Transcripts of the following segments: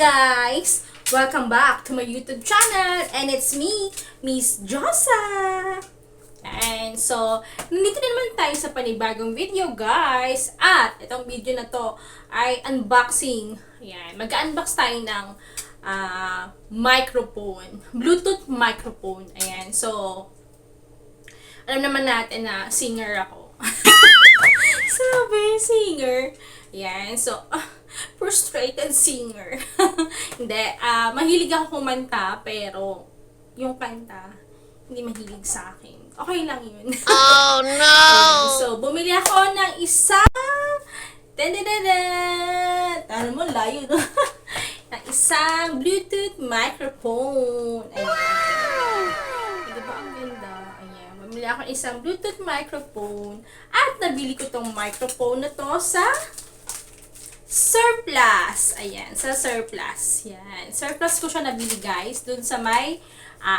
guys! Welcome back to my YouTube channel and it's me, Miss Josa! And so, nandito na naman tayo sa panibagong video guys. At itong video na to ay unboxing. Ayan, mag-unbox tayo ng microphone. Bluetooth microphone. Ayan, so alam naman natin na singer ako. Sabi, singer. Ayan, so frustrated singer. Hindi, mahilig ako kumanta, pero yung kanta, hindi mahilig sa akin. Okay lang yun. Oh no! So, bumili ako ng isang ano mo, layo, no? ng isang Bluetooth microphone. Ayan. Diba ang ganda? Ayan. Bumili ako ng isang Bluetooth microphone. At nabili ko tong microphone na to sa Surplus. Ayan, sa Surplus. Yan. Surplus ko siya nabili guys, dun sa may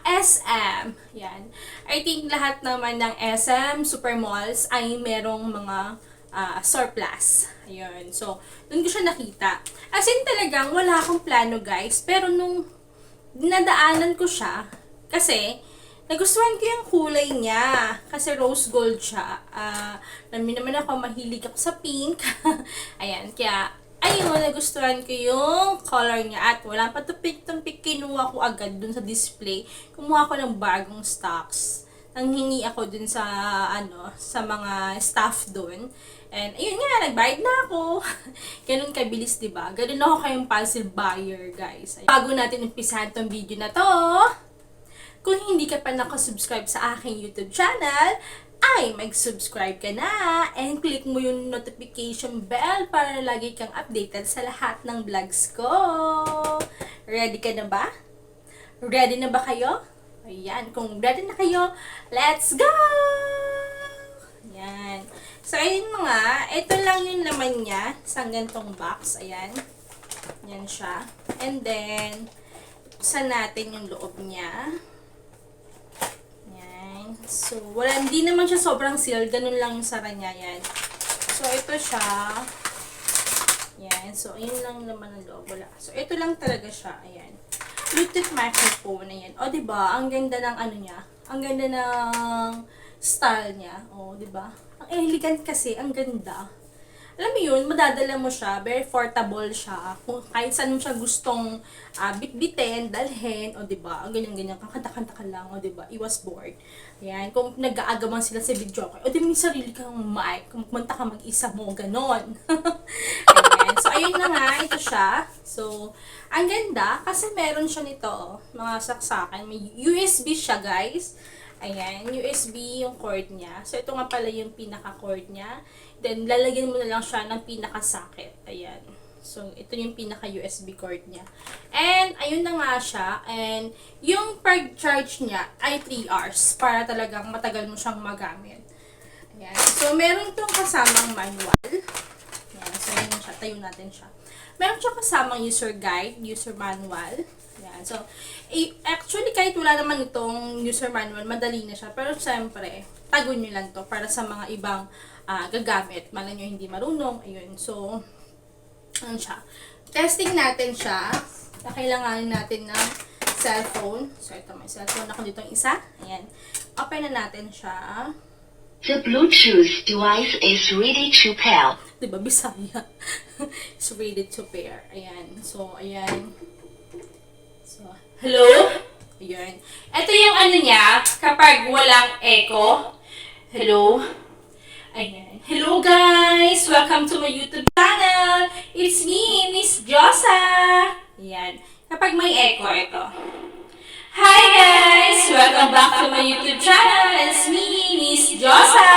SM. Yan. I think lahat naman ng SM, supermalls, ay merong mga surplus. Ayun. So, dun ko siya nakita. As in talagang wala akong plano guys, pero nung dinadaanan ko siya, kasi nagustuhan ko yung kulay niya. Kasi rose gold siya. Naman ako, mahilig ako sa pink. Ayan, kaya, ayun, nagustuhan ko yung color niya. At wala pa tupik-tupik, kinuha ko agad dun sa display. Kumuha ko ng bagong stocks. Nanghingi ako dun sa, sa mga staff dun. And, ayun nga, nagbayad na ako. Ganun kabilis, diba? Ganun ako kayong impulsive buyer, guys. Ayun. Bago natin umpisahan tong video na to, kung hindi ka pa nakasubscribe sa aking YouTube channel, ay mag-subscribe ka na and click mo yung notification bell para lagi kang updated sa lahat ng vlogs ko. Ready ka na ba? Ready na ba kayo? Ayan, kung ready na kayo, let's go! Ayan. So, ayun nga, ito lang yung laman niya sa gantong box. Ayan. Ayan siya. And then, buksan natin yung loob niya. So, hindi naman siya sobrang sealed. Ganun lang yung sara niya. Yan. So, ito siya. Yan. So, ayun lang naman ang loob. Wala. So, ito lang talaga siya. Ayan. Bluetooth microphone. Ayan. O, diba? Ang ganda ng ano niya. Ang ganda ng style niya. O, diba? Ang elegant kasi. Ang ganda. Alam mo yun, madadala mo siya, very portable siya. Kung kahit saan mo siya gustong bitbitin, dalhin, o diba, ganyan-ganyan, kakanta-kanta ka lang, o diba, iwas bored. Ayan, kung nag-aagaman sila sa video, o diba, may sarili kang mic, kung kumanta ka mag-isa mo, ganon. Ayan, so ayun na nga, ito siya. So, ang ganda, kasi meron siya nito, mga saksakan, may USB siya, guys. Ayan, USB yung cord niya. So, ito nga pala yung pinaka-cord niya. Then, lalagyan mo na lang siya ng pinaka-socket. Ayan. So, ito yung pinaka-USB cord niya. And, ayun na nga siya. And, yung pag-charge niya ay 3 hours para talagang matagal mo siyang magamit. Ayan. So, meron itong kasamang manual. Ayan. So, ayun siya. Tayo natin siya. Meron siya kasamang user guide, user manual. Ayan. So, actually, kahit wala naman itong user manual, madali na siya. Pero, siyempre, tago nyo lang to para sa mga ibang gagamit. Malay nyo hindi marunong. Ayun. So, ano siya. Testing natin siya. Kailanganin natin ng cellphone. So, ito may cellphone ako dito isa. Ayan. Open na natin siya. The Bluetooth device is ready to pair. Diba, Bisaya? It's ready to pair. Ayan. So, ayan. So, hello? Ayan. Ito yung ano niya, kapag walang echo. Hello? Ayan. Hello guys! Welcome to my YouTube channel! It's me, Miss Josa! Ayan. Kapag may echo, ito. Hi guys! Welcome back to my YouTube channel! It's me, Miss Josa!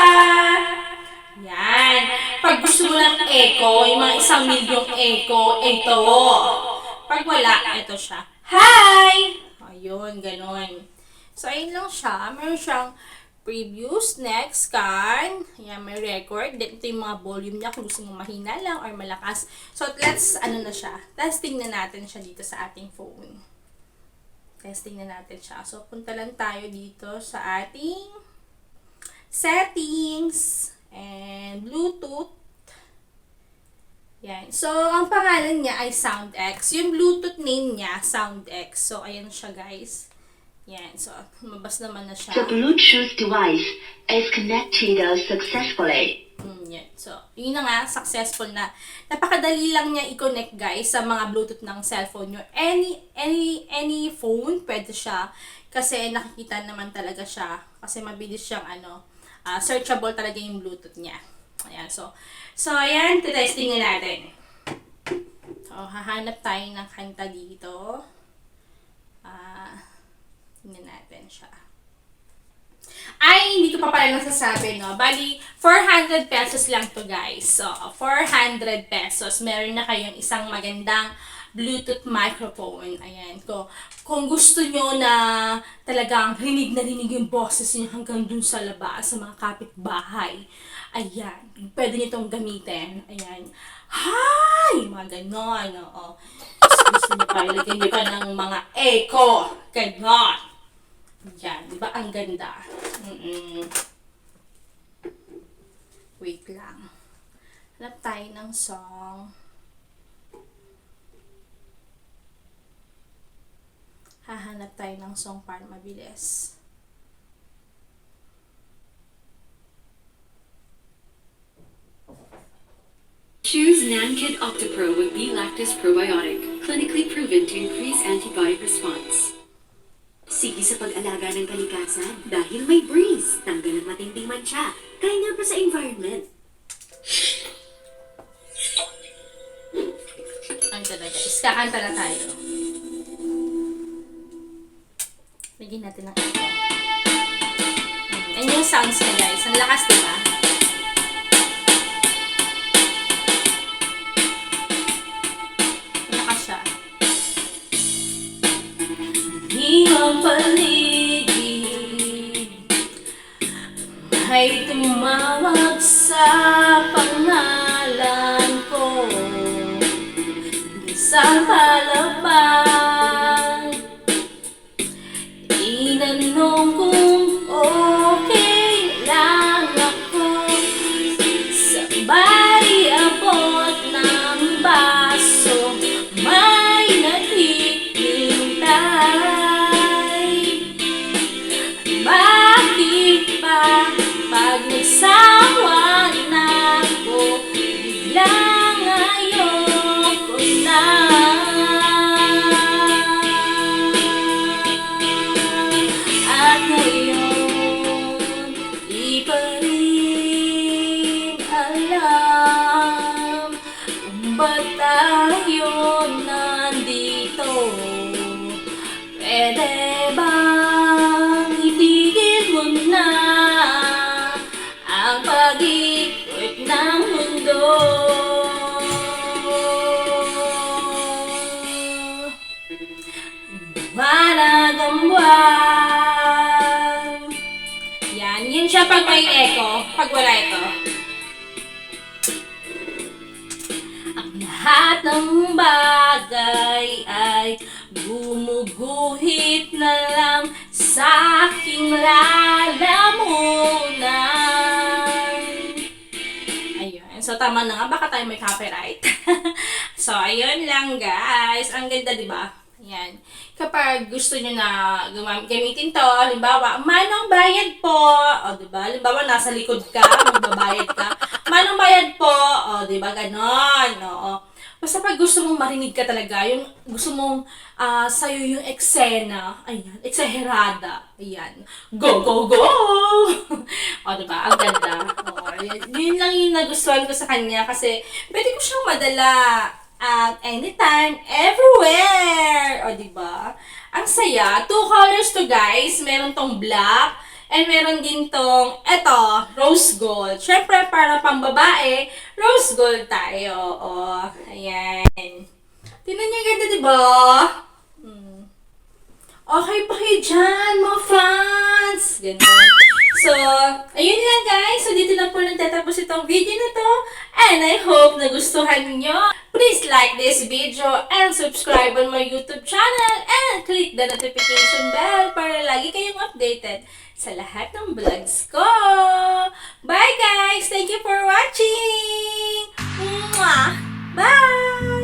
Ayan. Pag gusto mo ng echo, yung mga 1,000,000 echo, ito. Pag wala, ito siya. Hi! Ayun, ganun. So, ayun lang siya. Meron siyang previous, next, scan. Ayan, may record. Then, ito yung mga volume niya kung gusto mo mahina lang or malakas. So, let's, na siya. Testing na natin siya dito sa ating phone. Testing na natin siya. So, punta lang tayo dito sa ating settings. And, Bluetooth. Ayan. So, ito siya. Meron siyang previous, next, scan. Ayan, may record. Then, ito yung mga volume niya kung gusto mo mahina lang or malakas. So, let's, na siya. Testing na natin siya. So, punta lang tayo dito sa ating settings. And, Bluetooth. Ayan. Yan. So, ang pangalan niya ay SoundX. Yung Bluetooth name niya, SoundX. So, ayan siya, guys. Yan. So, lumabas naman na siya. The Bluetooth device is connected successfully. Yan. So, yun na nga, successful na. Napakadali lang niya i-connect, guys, sa mga Bluetooth ng cellphone nyo. Any phone, pwede siya. Kasi nakikita naman talaga siya. Kasi mabilis siyang, searchable talaga yung Bluetooth niya. Ayan, so ayan, testing natin. So, hahanap tayo ng kanta dito. Tingnan natin siya. Ay, hindi ko pa pala nasasabi, no? Bali, 400 pesos lang to, guys. So, 400 pesos. Meron na kayong isang magandang Bluetooth microphone. Ayan. Kung gusto nyo na talagang rinig na rinig yung boses nyo hanggang dun sa labas, sa mga kapitbahay. Ayan. Pwede nyo itong gamitin. Ayan. Hi! Mga ganon. Oo. Gusto nyo pa, ilagyan nyo pa ng mga echo. Ganon. Yan, di ba? Ang ganda. Wait lang. Hanap tayo ng song. Hahanap tayo ng song para mabilis. Choose Nankid OptiPro with B-Lactis Probiotic, clinically proven to increase antibody response. Sige sa pag-alaga ng kalikasan dahil may breeze, tanggal ang matinding mancha, kaya nga pa sa environment. Ang talaga. Kakanta na tayo. Bigyan natin ng echo. Yan yung sounds niya, guys. Ang lakas, diba? Lakas siya. Di ang paligid ay tumawag sa pangalan ko. Sa halapan, inanong kung okay lang ako. Sabay abot ng baso, may naghihintay. Bakit ba pag nagsawa na ako, biglang ayoko na? At ngayon, di pa rin alam kung ba't tayo nandito. Pwede bang itigil mo na ang pag-ikot ng mundo? Malagang buwan. Yan siya pag may echo, pag wala ito. Ang lahat ng bagay ay gumuguhit na lang sa aking lalamunan. Ayun. So, tama na nga. Baka tayo may copyright. So, ayun lang, guys. Ang ganda, di ba? Ayan. Kapag gusto nyo na gamitin to, halimbawa, manong bayad po. O, diba? Halimbawa, nasa likod ka, magbabayad ka. Manong bayad po. O, diba? Ganon. Oo. Basta pag gusto mong marinig ka talaga, yung gusto mong sa'yo yung eksena, ayan, eksaherada, ayan, go, go, go! O, diba? Ang ganda. Oo, yun lang yung nagustuhan ko sa kanya kasi pwede ko siyang madala at anytime, everywhere! O, diba? Ang saya. 2 colors to, guys. Meron tong black, and meron din tong, eto, rose gold. Syempre, para pang babae, rose gold tayo. O, ayan. Tingnan niyo, ganda, diba? Okay pa kayo dyan, mga fans! Ganun. So, ayun lang, guys. So, dito na po nagtatapos itong video na to. And I hope nagustuhan niyo. Please like this video and subscribe on my YouTube channel and click the notification bell para lagi kayong updated sa lahat ng vlogs ko. Bye, guys! Thank you for watching! Mwah! Bye!